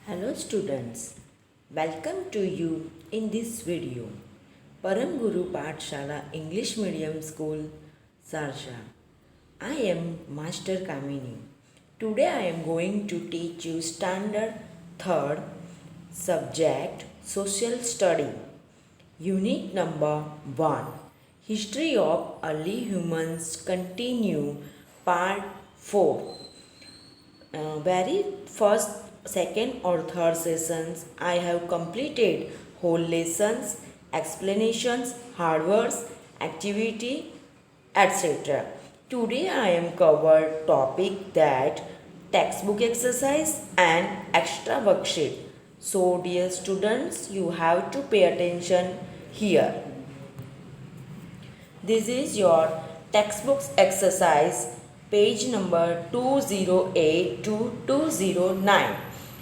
Hello students, welcome to you in this video. Param Guru Pathshala English Medium School, Sarja. I am Master Kamini. Today I am going to teach you Standard 3rd subject Social Study. Unit number 1. History of Early Humans Continue Part 4. Very first, second or third sessions I have completed whole lessons, explanations, hard works, activity, etc. Today I am covered topic that textbook exercise and extra worksheet. So dear students, you have to pay attention here. This is your textbooks exercise page number 208 to 209.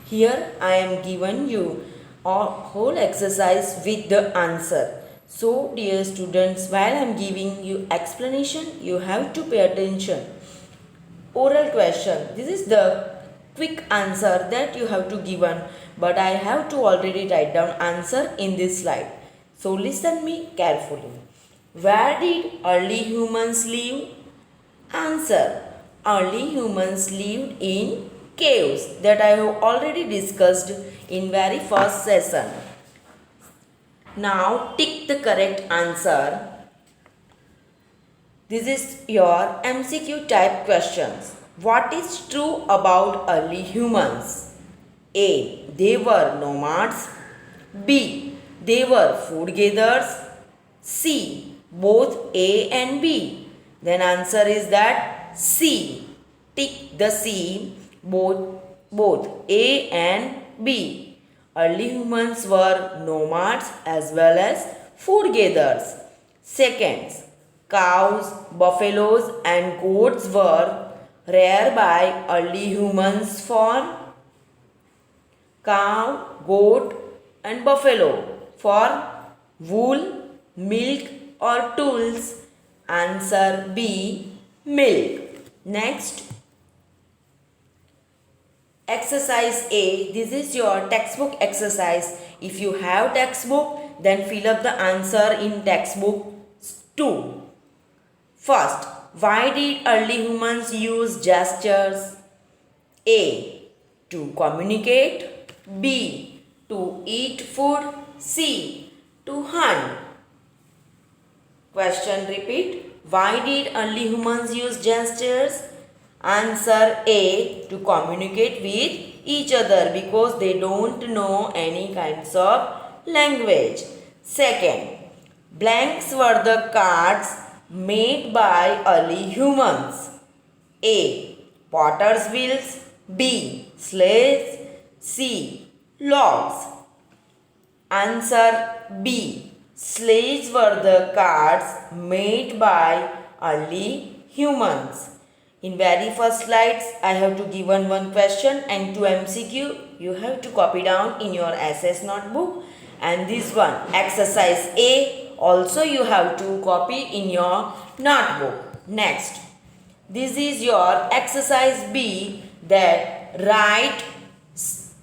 Here I am given you a whole exercise with the answer. So dear students, while I am giving you explanation, you have to pay attention. Oral question. This is the quick answer that you have to given, but I have to already write down answer in this slide. So listen me carefully. Where did early humans live? Answer. Early humans lived in caves that I have already discussed in very first session. Now tick the correct answer. This is your MCQ type questions. What is true about early humans? A. They were nomads. B. They were food gatherers. C. Both A and B. Then answer is that C. Tick the C. Both A and B. Early humans were nomads as well as food gatherers. Second, cows, buffaloes and goats were reared by early humans for cow, goat and buffalo for wool, milk or tools. Answer B. Milk. Next, exercise A. This is your textbook exercise. If you have textbook, then fill up the answer in textbook 2. First, why did early humans use gestures? A. To communicate. B. To eat food. C. To hunt. Question repeat. Why did early humans use gestures? Answer A. To communicate with each other because they don't know any kinds of language. Second, blanks were the cards made by early humans. A. Potter's wheels. B. Sleds. C. Logs. Answer B. Sleighs were the cards made by early humans. In very first slides, I have to given one question and 2 MCQ. You have to copy down in your SS notebook. And this one, exercise A, also you have to copy in your notebook. Next, this is your exercise B, that write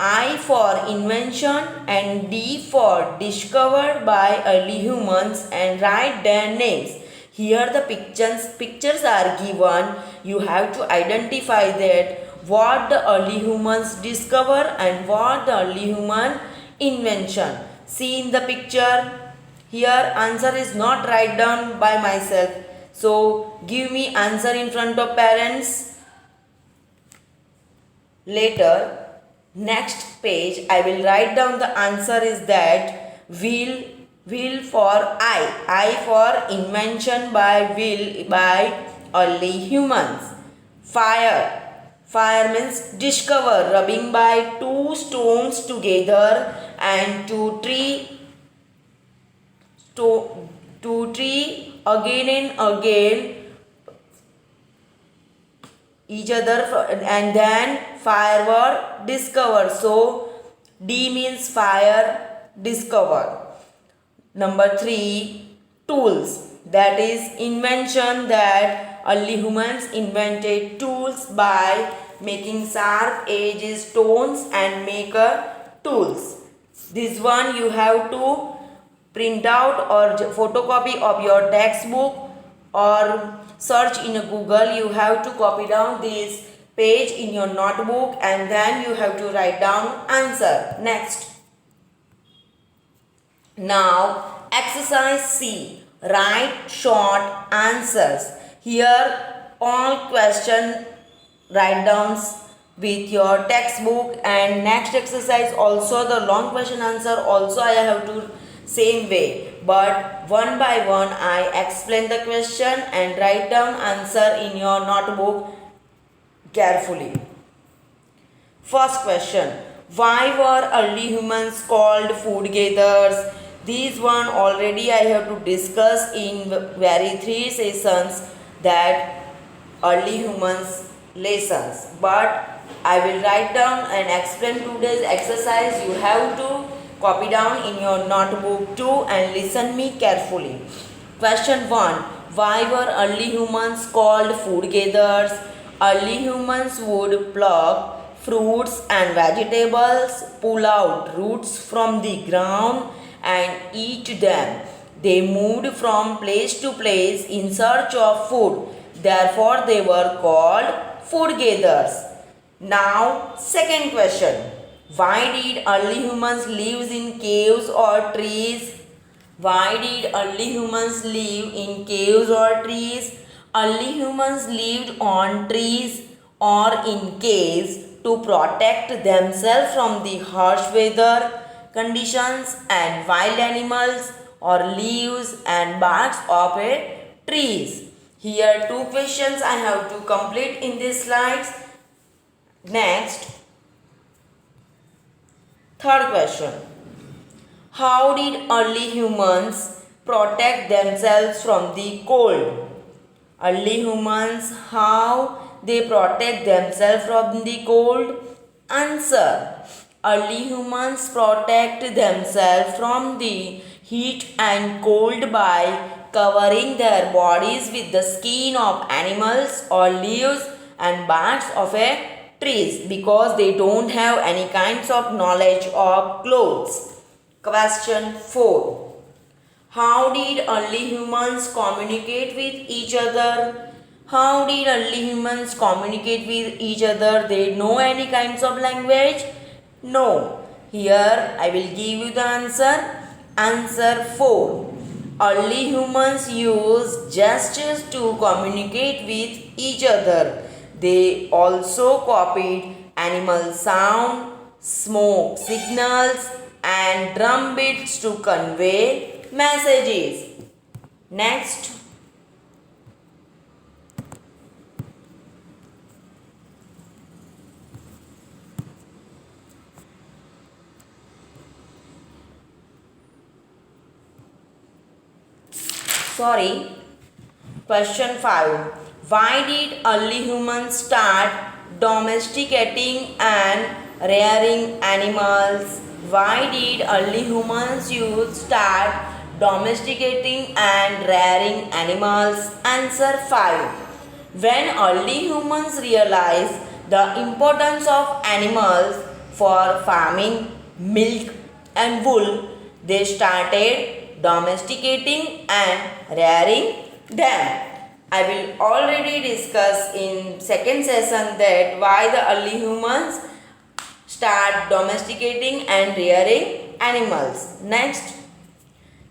I for invention and D for discovered by early humans and write their names. Here the pictures are given. You have to identify that what the early humans discover and what the early human invention. See in the picture. Here answer is not write down by myself. So give me answer in front of parents. Later, next page I will write down the answer is that wheel for I for invention by wheel by early humans. Fire means discover, rubbing by 2 stones together and to tree again and again each other, and then fire were discovered. So D means fire, discover. Number 3, tools. That is invention, that early humans invented tools by making sharp edges, stones and maker tools. This one you have to print out or photocopy of your textbook or search in Google. You have to copy down this page in your notebook and then you have to write down answer. Next. Now exercise C. Write short answers. Here all question write downs with your textbook, and next exercise also the long question answer also I have to same way, but one by one I explain the question and write down answer in your notebook carefully. First question. Why were early humans called food gatherers? This one already I have to discuss in very 3 sessions, that early humans lessons, but I will write down and explain today's exercise. You have to copy down in your notebook too and listen me carefully. Question 1. Why were early humans called food gatherers? Early humans would pluck fruits and vegetables, pull out roots from the ground and eat them. They moved from place to place in search of food. Therefore, they were called food gatherers. Now, second question. Why did early humans live in caves or trees? Why did early humans live in caves or trees? Early humans lived on trees or in caves to protect themselves from the harsh weather conditions and wild animals or leaves and barks of trees. Here 2 questions I have to complete in these slides. Next, third question. How did early humans protect themselves from the cold? Early humans, how they protect themselves from the cold? Answer. Early humans protect themselves from the heat and cold by covering their bodies with the skin of animals or leaves and barks of trees, because they don't have any kinds of knowledge of clothes. Question 4. How did early humans communicate with each other? How did early humans communicate with each other? They know any kinds of language? No. Here I will give you the answer. Answer 4. Early humans used gestures to communicate with each other. They also copied animal sound, smoke signals and drum beats to convey messages. Next. Question 5. Why did early humans start domesticating and rearing animals? Why did early humans start domesticating and rearing animals? Answer 5. When early humans realized the importance of animals for farming, milk and wool, they started domesticating and rearing them. I will already discuss in second session that why the early humans start domesticating and rearing animals. Next,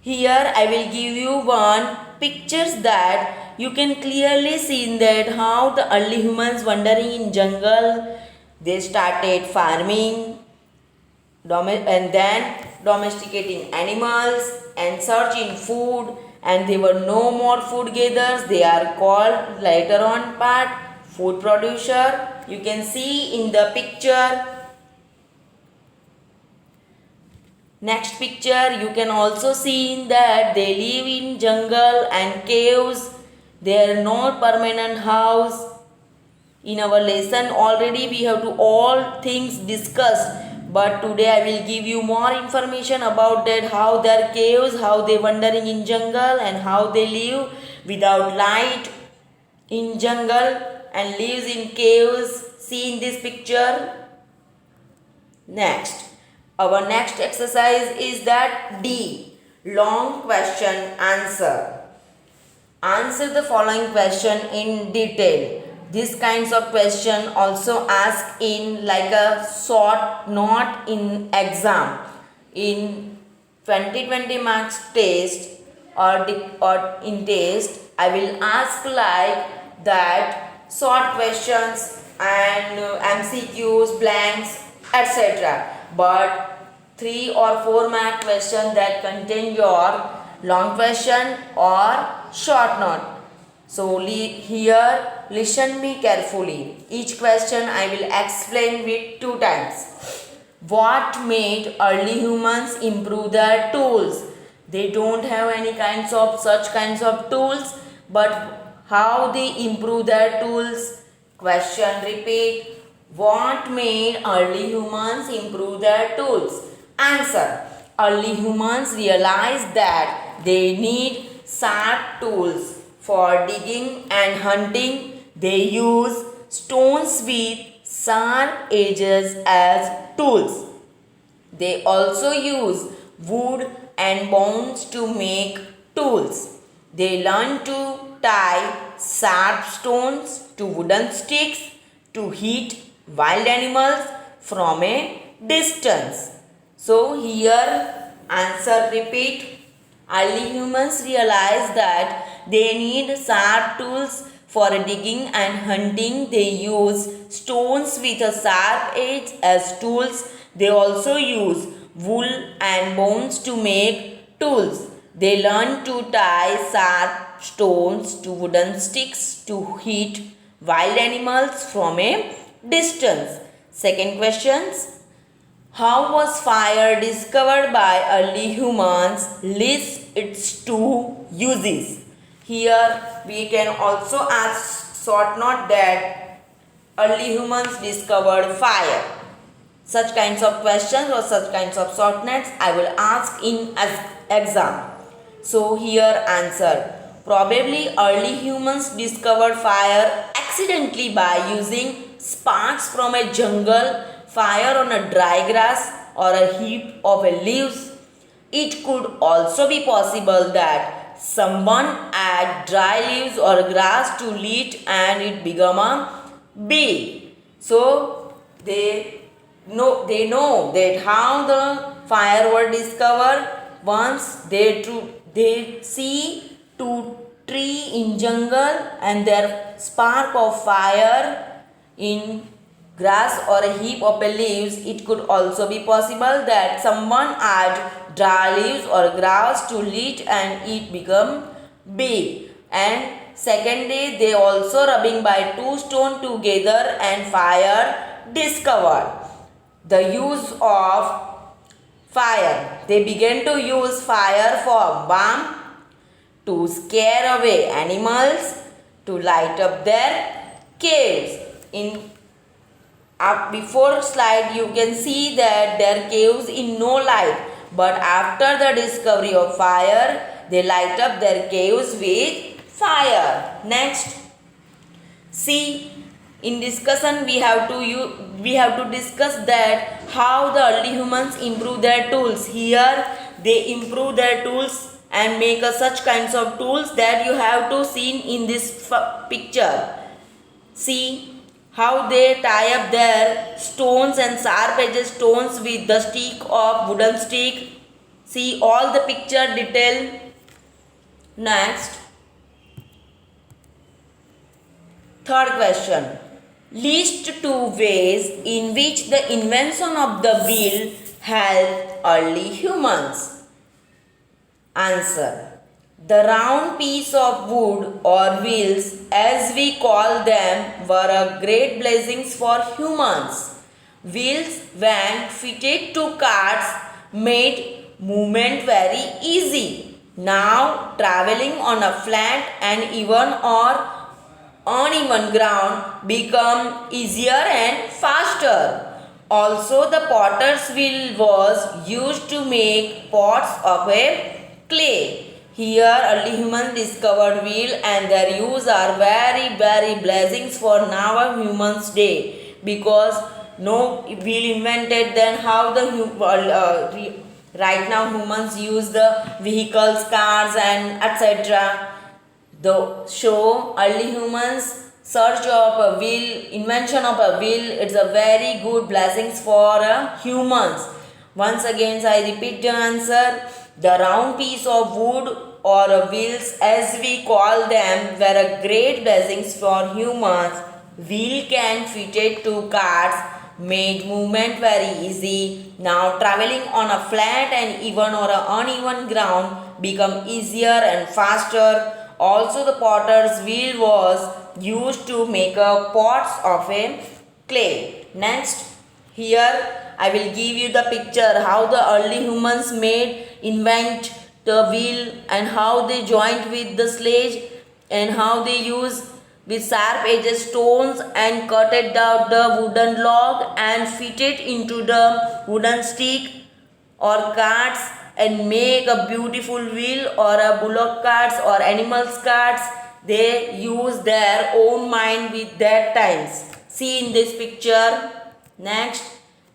here I will give you one pictures that you can clearly see that how the early humans wandering in jungle, they started farming and then domesticating animals and searching food, and they were no more food gatherers. They are called later on part food producer. You can see in the picture. Next picture, you can also see that they live in jungle and caves. They are not permanent house. In our lesson already we have to all things discussed, but today I will give you more information about that, how their caves, how they wandering in jungle and how they live without light in jungle and lives in caves see in this picture. Next, our next exercise is that D, long question answer. Answer the following question in detail. These kinds of question also asked in like a short note in exam. In 2020 marks test or in test, I will ask like that short questions and MCQs, blanks, etc. But 3 or 4 mark question that contain your long question or short note. So here listen me carefully. Each question I will explain with 2 times. What made early humans improve their tools? They don't have any such kinds of tools, but how they improve their tools? Question repeat. What made early humans improve their tools? Answer. Early humans realized that they need sharp tools. For digging and hunting, they use stones with sharp edges as tools. They also use wood and bones to make tools. They learn to tie sharp stones to wooden sticks to hit wild animals from a distance. So here answer repeat. Early humans realized that they need sharp tools for digging and hunting. They use stones with a sharp edge as tools. They also use wool and bones to make tools. They learn to tie sharp stones to wooden sticks to hit wild animals from a distance. Second questions. How was fire discovered by early humans? List its 2 uses. Here we can also ask short note that early humans discovered fire. Such kinds of questions or such kinds of short notes I will ask in exam. So here answer. Probably early humans discovered fire accidentally by using sparks from a jungle, fire on a dry grass or a heap of leaves. It could also be possible that someone add dry leaves or grass to lit and it become a bee. So they know that how the fire were discovered once they see 2 tree in jungle and their spark of fire in grass or a heap of leaves. It could also be possible that someone add dry leaves or grass to lit and it become big. And second day they also rubbing by 2 stone together and fire discovered. The use of fire. They began to use fire for warmth, to scare away animals, to light up their caves. In before slide you can see that their caves in no light, but after the discovery of fire they light up their caves with fire. Next, see, in discussion we have to discuss that how the early humans improve their tools. Here they improve their tools and make such kinds of tools that you have to see in this picture. See how they tie up their stones and sharp edges stones with the stick of wooden stick. See all the picture detail. Next, third question. List 2 ways in which the invention of the wheel helped early humans. Answer. The round piece of wood or wheels, as we call them, were a great blessings for humans. Wheels, when fitted to carts, made movement very easy. Now, traveling on a flat and even or uneven ground become easier and faster. Also, the potter's wheel was used to make pots of a clay. Here, early humans discovered wheel and their use are very blessings for now humans day. because no wheel invented, then how the right now humans use the vehicles, cars and etc. The show early humans search of a wheel, invention of a wheel, it's a very good blessings for humans. Once again I repeat the answer. The round piece of wood or wheels as we call them were a great blessings for humans. Wheel can fitted to carts, made movement very easy. Now traveling on a flat and even or a uneven ground become easier and faster. Also the potter's wheel was used to make a pots of a clay. Next, here I will give you the picture how the early humans invent the wheel and how they joined with the sledge and how they use with sharp edges stones and cutted out the wooden log and fit it into the wooden stick or carts and make a beautiful wheel or a bullock carts or animals carts. They use their own mind with their times. See in this picture. Next,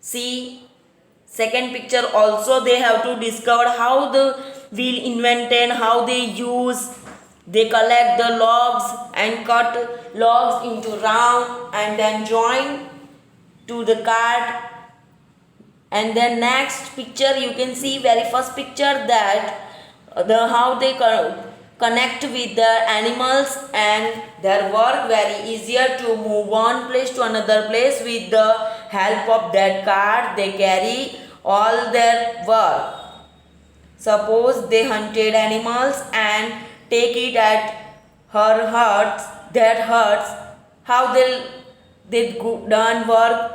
see second picture also they have to discover how the wheel invented, how they use. They collect the logs and cut logs into round and then join to the cart. And then next picture you can see very first picture that how they connect with the animals and their work very easier to move one place to another place with the help of that cart. They carry all their work. Suppose they hunted animals and take it at her hurts, their hurts, how they done work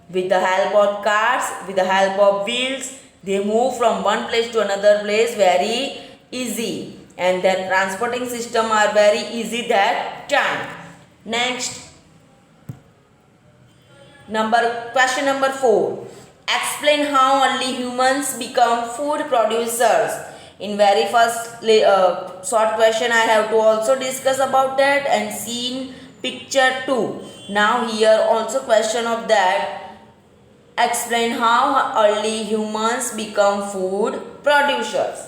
with the help of carts, with the help of wheels. They move from one place to another place very easy and their transporting system are very easy that time. Next, question number 4. Explain how early humans become food producers. In very first short question I have to also discuss about that and seen picture 2. Now here also question of that. Explain how early humans become food producers.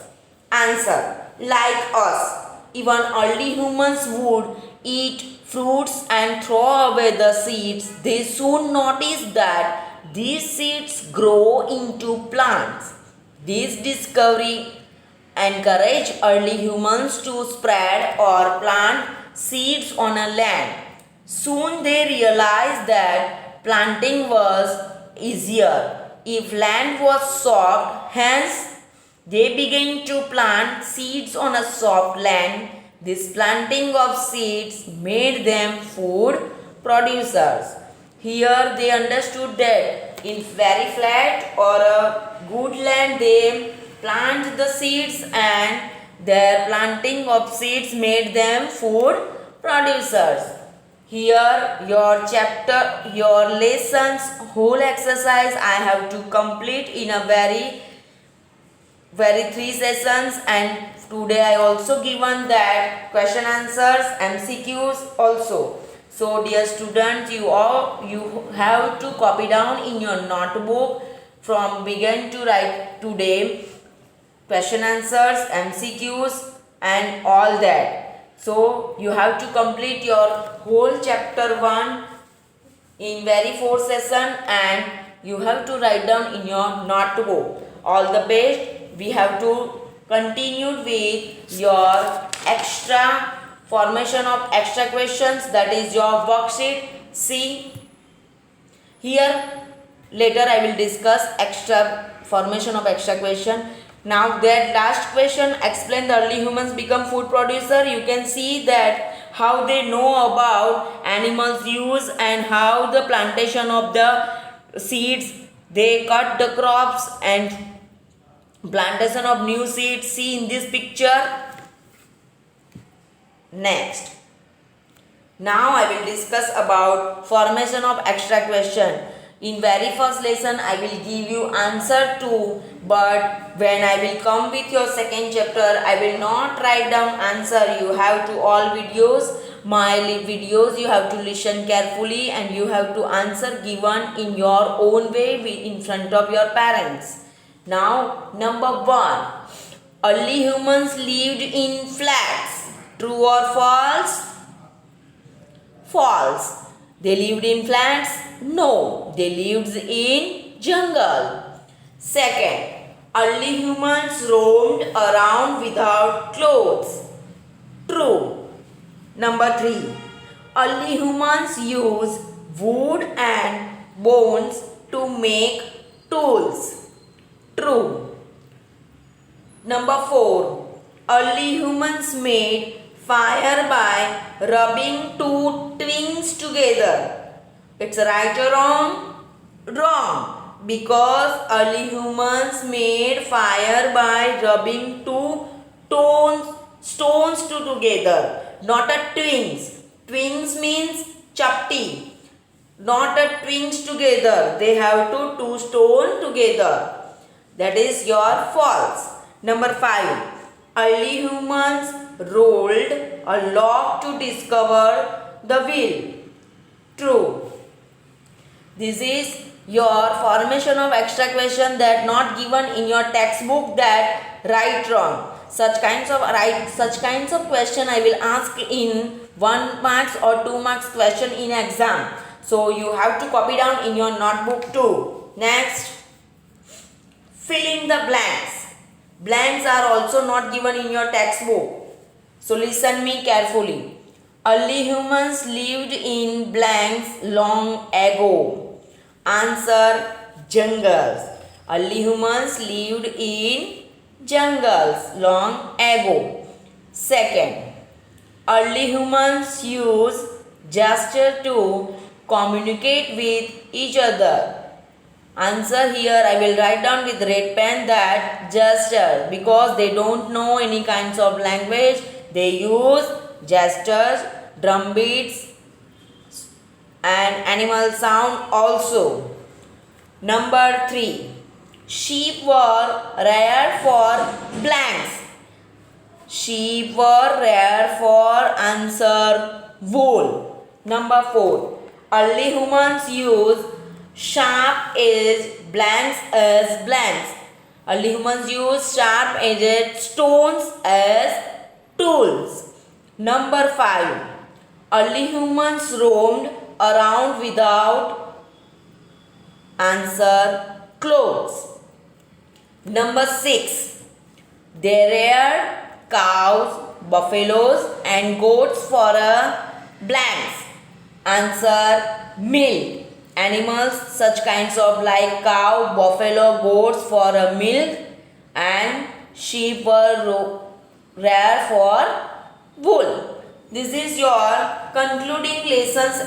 Answer. Like us, even early humans would eat fruits and throw away the seeds. They soon noticed that these seeds grow into plants. This discovery encouraged early humans to spread or plant seeds on a land. Soon they realized that planting was easier if land was soft, hence they began to plant seeds on a soft land. This planting of seeds made them food producers. Here they understood that in very flat or a good land they plant the seeds and their planting of seeds made them food producers. Here your chapter, your lessons, whole exercise I have to complete in a very 3 sessions, and today I also given that question answers, MCQs also. So dear students, you have to copy down in your notebook from begin to write today question answers, MCQs and all that. So you have to complete your whole chapter 1 in very 4 session and you have to write down in your notebook. All the best. We have to continue with your extra formation of extra questions, that is your worksheet. See here later I will discuss extra formation of extra question. Now that last question, explain the early humans become food producer. You can see that how they know about animals use and how the plantation of the seeds, they cut the crops and plantation of new seeds. See in this picture. Next, now I will discuss about formation of extra question. In very first lesson I will give you answer to, but when I will come with your second chapter I will not write down answer. You have to all videos my videos you have to listen carefully and you have to answer given in your own way in front of your parents. Now number 1, early humans lived in flats. True or false? False. They lived in flats? No, they lived in jungle. Second, early humans roamed around without clothes. True. Number 3, early humans used wood and bones to make tools. True. Number 4, early humans made fire by rubbing two twigs together. It's right or wrong? Wrong. Because early humans made fire by rubbing two stones together, not a twins. Twins means chapti, not a twins together. They have two stone together. That is your false. Number 5, early humans rolled a log to discover the wheel. True. This is your formation of extra question that not given in your textbook, that right wrong. Such kinds of question I will ask in 1 marks or 2 marks question in exam. So you have to copy down in your notebook too. Next, fill in the blanks. Blanks are also not given in your textbook. So listen me carefully. Early humans lived in blanks long ago. Answer, jungles. Early humans lived in jungles long ago. Second, early humans used gesture to communicate with each other. Answer here I will write down with red pen that gesture, because they don't know any kinds of language. They use gestures, drum beats and animal sound also. Number 3, sheep were rare for blanks. Sheep were rare for answer, wool. Number 4, early humans used sharp-edged blanks as blanks. Early humans used sharp-edged stones as tools. Number 5, early humans roamed around without answer, clothes. Number 6, they reared cows, buffaloes and goats for blanks. Answer, milk. Animals such kinds of like cow, buffalo, goats for milk, and sheep were rare for wool. This is your concluding lessons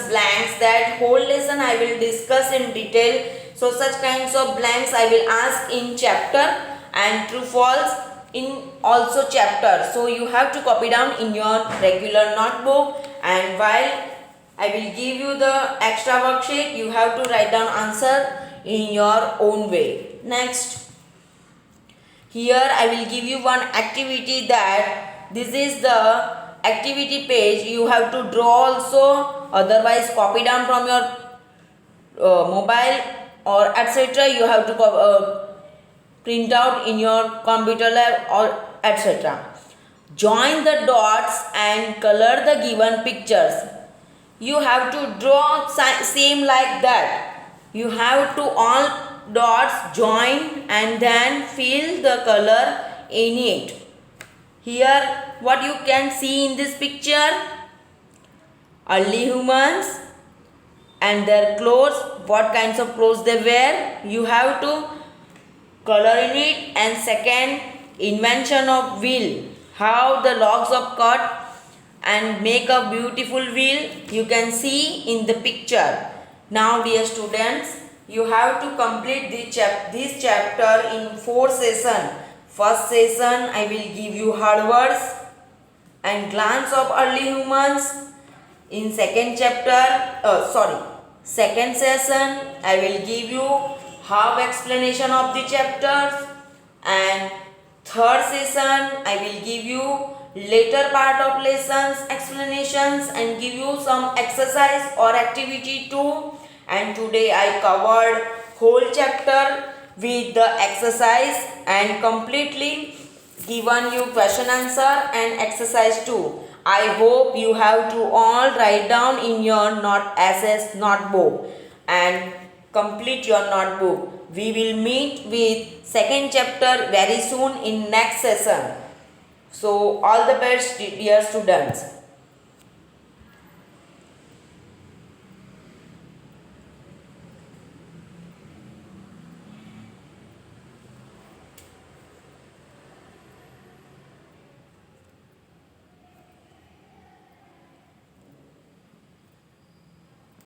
blanks. That whole lesson I will discuss in detail. So such kinds of blanks I will ask in chapter, and true false in also chapter. So you have to copy down in your regular notebook, and while I will give you the extra worksheet, you have to write down answer in your own way. Next, here I will give you one activity, that this is the activity page. You have to draw also, otherwise copy down from your mobile or etc. You have to print out in your computer lab or etc. Join the dots and color the given pictures. You have to draw same like that. You have to all dots join and then fill the color in it. Here what you can see in this picture, early humans and their clothes, what kinds of clothes they wear, you have to color in it. And second, invention of wheel, how the logs of cut and make a beautiful wheel, you can see in the picture. Now dear students, you have to complete this chapter in 4 sessions. First session I will give you hard words and glance of early humans. In second session I will give you half explanation of the chapters, and third session I will give you later part of lessons, explanations, and give you some exercise or activity too. And today I covered whole chapter with the exercise and completely given you question answer and exercise too. I hope you have to all write down in your SS notebook and complete your notebook. We will meet with second chapter very soon in next session. So all the best dear students.